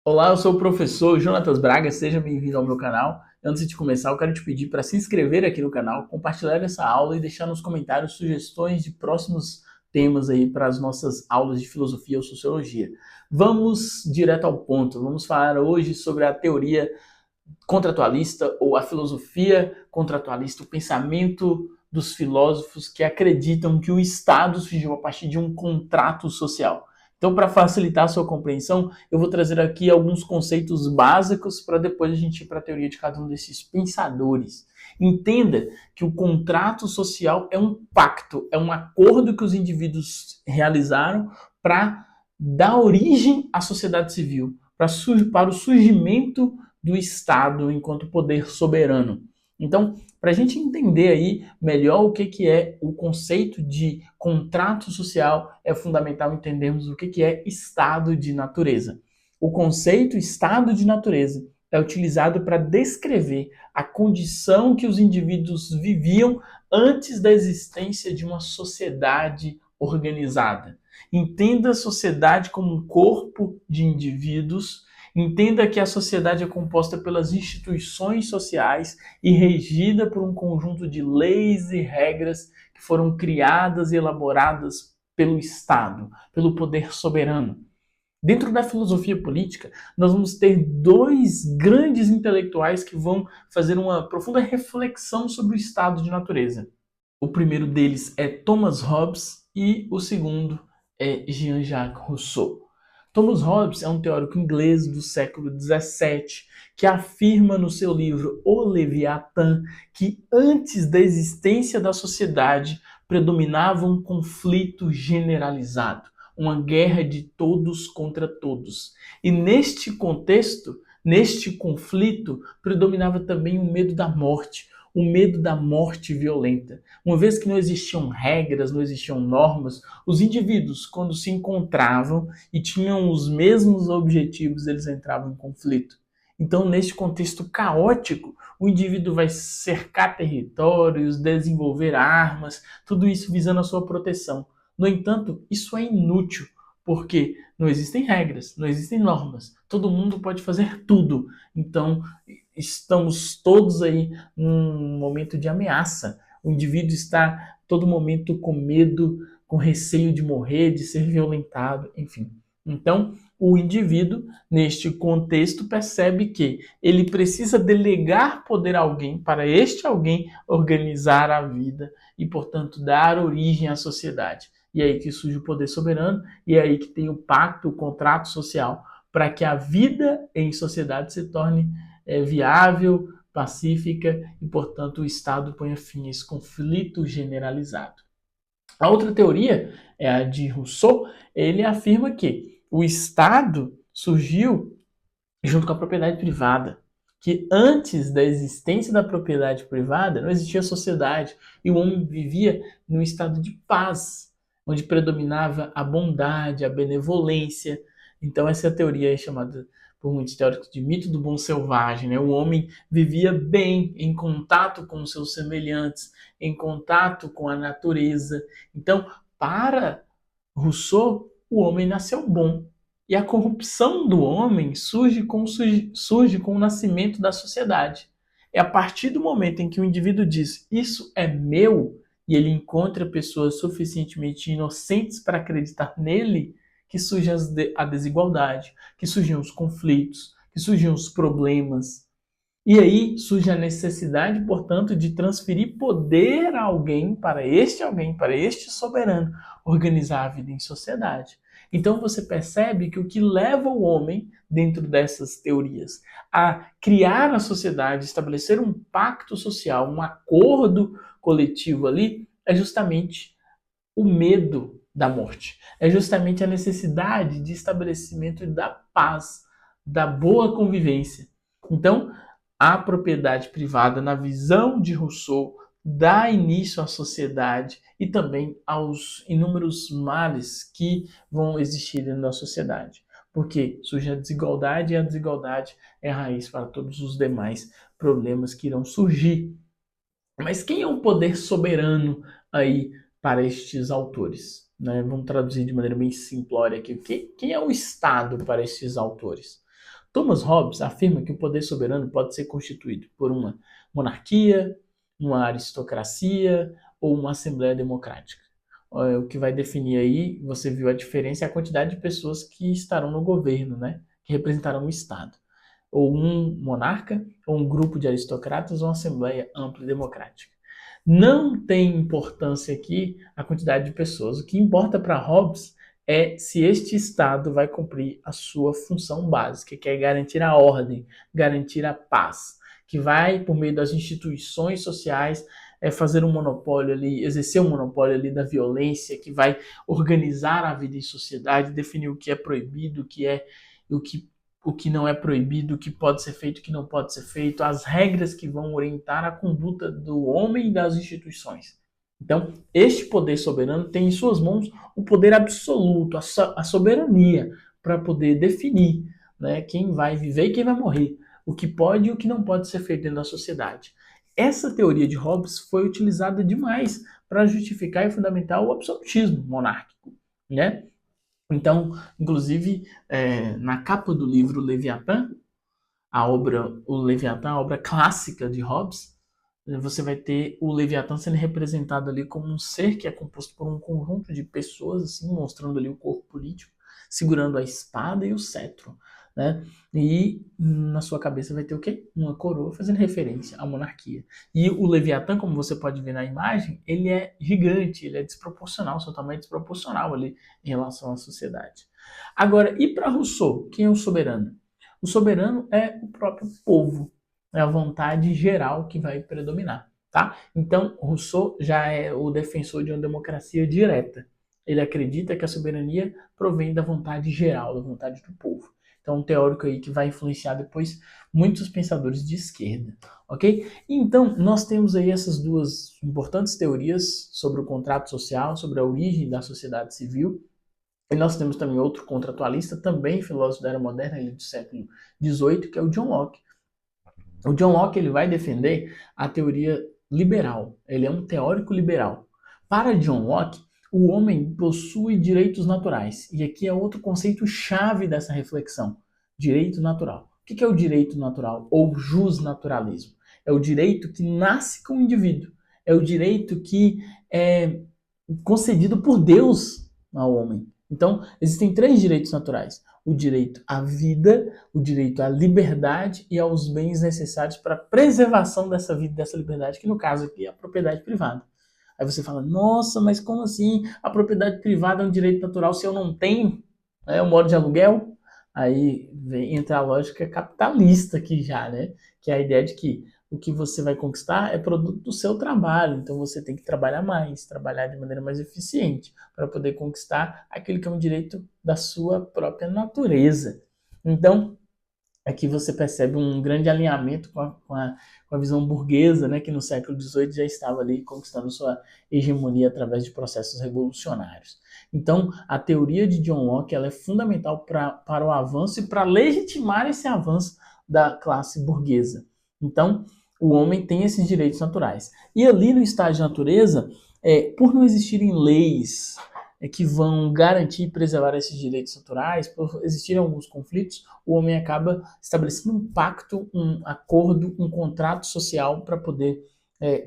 Olá, eu sou o professor Jonatas Braga, seja bem-vindo ao meu canal. Antes de começar, eu quero te pedir para se inscrever aqui no canal, compartilhar essa aula e deixar nos comentários sugestões de próximos temas aí para as nossas aulas de filosofia ou sociologia. Vamos direto ao ponto. Vamos falar hoje sobre a teoria contratualista ou a filosofia contratualista, o pensamento dos filósofos que acreditam que o Estado surgiu a partir de um contrato social. Então, para facilitar a sua compreensão, eu vou trazer aqui alguns conceitos básicos para depois a gente ir para a teoria de cada um desses pensadores. Entenda que o contrato social é um pacto, é um acordo que os indivíduos realizaram para dar origem à sociedade civil, para o surgimento do Estado enquanto poder soberano. Então, para a gente entender aí melhor o que é o conceito de contrato social, é fundamental entendermos o que é estado de natureza. O conceito estado de natureza é utilizado para descrever a condição que os indivíduos viviam antes da existência de uma sociedade organizada. Entenda a sociedade como um corpo de indivíduos. Entenda que a sociedade é composta pelas instituições sociais e regida por um conjunto de leis e regras que foram criadas e elaboradas pelo Estado, pelo poder soberano. Dentro da filosofia política, nós vamos ter dois grandes intelectuais que vão fazer uma profunda reflexão sobre o estado de natureza. O primeiro deles é Thomas Hobbes e o segundo é Jean-Jacques Rousseau. Thomas Hobbes é um teórico inglês do século XVII que afirma no seu livro O Leviatã que antes da existência da sociedade predominava um conflito generalizado, uma guerra de todos contra todos. E neste contexto, neste conflito, predominava também o medo da morte, o medo da morte violenta. Uma vez que não existiam regras, não existiam normas, os indivíduos, quando se encontravam e tinham os mesmos objetivos, eles entravam em conflito. Então, neste contexto caótico, o indivíduo vai cercar territórios, desenvolver armas, tudo isso visando a sua proteção. No entanto, isso é inútil, porque não existem regras, não existem normas. Todo mundo pode fazer tudo. Então, estamos todos aí num momento de ameaça. O indivíduo está todo momento com medo, com receio de morrer, de ser violentado, enfim. Então, o indivíduo, neste contexto, percebe que ele precisa delegar poder a alguém, para este alguém organizar a vida e, portanto, dar origem à sociedade. E é aí que surge o poder soberano, e é aí que tem o pacto, o contrato social, para que a vida em sociedade se torne viável, pacífica e, portanto, o Estado ponha fim a esse conflito generalizado. A outra teoria é a de Rousseau. Ele afirma que o Estado surgiu junto com a propriedade privada, que antes da existência da propriedade privada não existia sociedade e o homem vivia num estado de paz, onde predominava a bondade, a benevolência. Então essa teoria é chamada por muitos teóricos de mito do bom selvagem, né? O homem vivia bem, em contato com os seus semelhantes, em contato com a natureza. Então, para Rousseau, o homem nasceu bom. E a corrupção do homem surge com o nascimento da sociedade. É a partir do momento em que o indivíduo diz isso é meu e ele encontra pessoas suficientemente inocentes para acreditar nele que surge a desigualdade, que surgem os conflitos, que surgem os problemas. E aí surge a necessidade, portanto, de transferir poder a alguém, para este soberano, organizar a vida em sociedade. Então você percebe que o que leva o homem, dentro dessas teorias, a criar a sociedade, estabelecer um pacto social, um acordo coletivo ali, é justamente o medo da morte. É justamente a necessidade de estabelecimento da paz, da boa convivência. Então, a propriedade privada, na visão de Rousseau, dá início à sociedade e também aos inúmeros males que vão existir dentro da sociedade. Porque surge a desigualdade e a desigualdade é a raiz para todos os demais problemas que irão surgir. Mas quem é o poder soberano aí para estes autores? Né? Vamos traduzir de maneira bem simplória aqui. Quem é o Estado para estes autores? Thomas Hobbes afirma que o poder soberano pode ser constituído por uma monarquia, uma aristocracia ou uma assembleia democrática. O que vai definir aí, você viu a diferença, é a quantidade de pessoas que estarão no governo, né? Que representarão o Estado. Ou um monarca, ou um grupo de aristocratas, ou uma assembleia ampla e democrática. Não tem importância aqui a quantidade de pessoas. O que importa para Hobbes é se este Estado vai cumprir a sua função básica, que é garantir a ordem, garantir a paz, que vai, por meio das instituições sociais, fazer um monopólio ali, exercer um monopólio ali da violência, que vai organizar a vida em sociedade, definir o que é proibido, o que não é proibido, o que pode ser feito, o que não pode ser feito, as regras que vão orientar a conduta do homem e das instituições. Então, este poder soberano tem em suas mãos o poder absoluto, a soberania, para poder definir, né, quem vai viver e quem vai morrer, o que pode e o que não pode ser feito dentro da sociedade. Essa teoria de Hobbes foi utilizada demais para justificar e fundamentar o absolutismo monárquico, né? Então, inclusive, na capa do livro Leviatã, o Leviatã, a obra clássica de Hobbes, você vai ter o Leviatã sendo representado ali como um ser que é composto por um conjunto de pessoas, assim, mostrando ali o corpo político, segurando a espada e o cetro, né? E na sua cabeça vai ter o quê? Uma coroa fazendo referência à monarquia. E o Leviatã, como você pode ver na imagem, ele é gigante, ele é desproporcional, seu tamanho é desproporcional ali em relação à sociedade. Agora, e para Rousseau, quem é o soberano? O soberano é o próprio povo, é a vontade geral que vai predominar, tá? Então, Rousseau já é o defensor de uma democracia direta. Ele acredita que a soberania provém da vontade geral, da vontade do povo. Então, um teórico aí que vai influenciar depois muitos pensadores de esquerda, ok? Então, nós temos aí essas duas importantes teorias sobre o contrato social, sobre a origem da sociedade civil. E nós temos também outro contratualista, também filósofo da era moderna, ele do século XVIII, que é o John Locke. O John Locke ele vai defender a teoria liberal. Ele é um teórico liberal. Para John Locke, o homem possui direitos naturais. E aqui é outro conceito chave dessa reflexão: direito natural. O que é o direito natural ou justnaturalismo? É o direito que nasce com o indivíduo. É o direito que é concedido por Deus ao homem. Então, existem três direitos naturais: o direito à vida, o direito à liberdade e aos bens necessários para a preservação dessa vida, dessa liberdade, que no caso aqui é a propriedade privada. Aí você fala, nossa, mas como assim a propriedade privada é um direito natural se eu não tenho? Eu moro de aluguel? Aí entra a lógica capitalista aqui já, né? Que é a ideia de que o que você vai conquistar é produto do seu trabalho, então você tem que trabalhar mais, trabalhar de maneira mais eficiente para poder conquistar aquilo que é um direito da sua própria natureza. Então, aqui você percebe um grande alinhamento com a visão burguesa, né, que no século XVIII já estava ali conquistando sua hegemonia através de processos revolucionários. Então, a teoria de John Locke ela é fundamental para o avanço e para legitimar esse avanço da classe burguesa. Então, o homem tem esses direitos naturais. E ali no estado de natureza, por não existirem leis que vão garantir e preservar esses direitos naturais, por existirem alguns conflitos, o homem acaba estabelecendo um pacto, um acordo, um contrato social para poder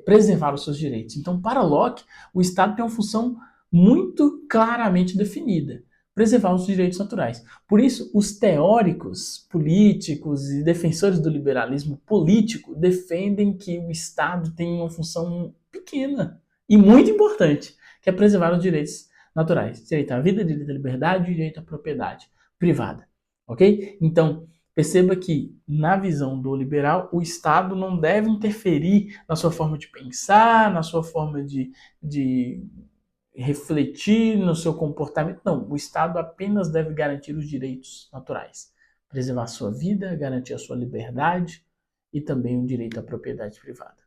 preservar os seus direitos. Então, para Locke, o Estado tem uma função muito claramente definida: preservar os direitos naturais. Por isso, os teóricos políticos e defensores do liberalismo político defendem que o Estado tem uma função pequena e muito importante, que é preservar os direitos naturais: direito à vida, direito à liberdade e direito à propriedade privada. Ok? Então, perceba que, na visão do liberal, o Estado não deve interferir na sua forma de pensar, na sua forma de refletir, no seu comportamento. Não, o Estado apenas deve garantir os direitos naturais: preservar a sua vida, garantir a sua liberdade e também o direito à propriedade privada.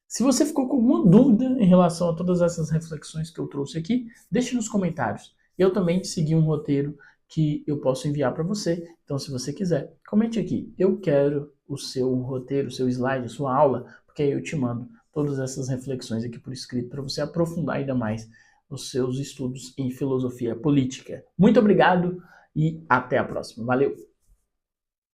Se você ficou com alguma dúvida em relação a todas essas reflexões que eu trouxe aqui, deixe nos comentários. Eu também segui um roteiro que eu posso enviar para você. Então, se você quiser, comente aqui: eu quero o seu roteiro, o seu slide, a sua aula, porque aí eu te mando todas essas reflexões aqui por escrito para você aprofundar ainda mais os seus estudos em filosofia política. Muito obrigado e até a próxima. Valeu!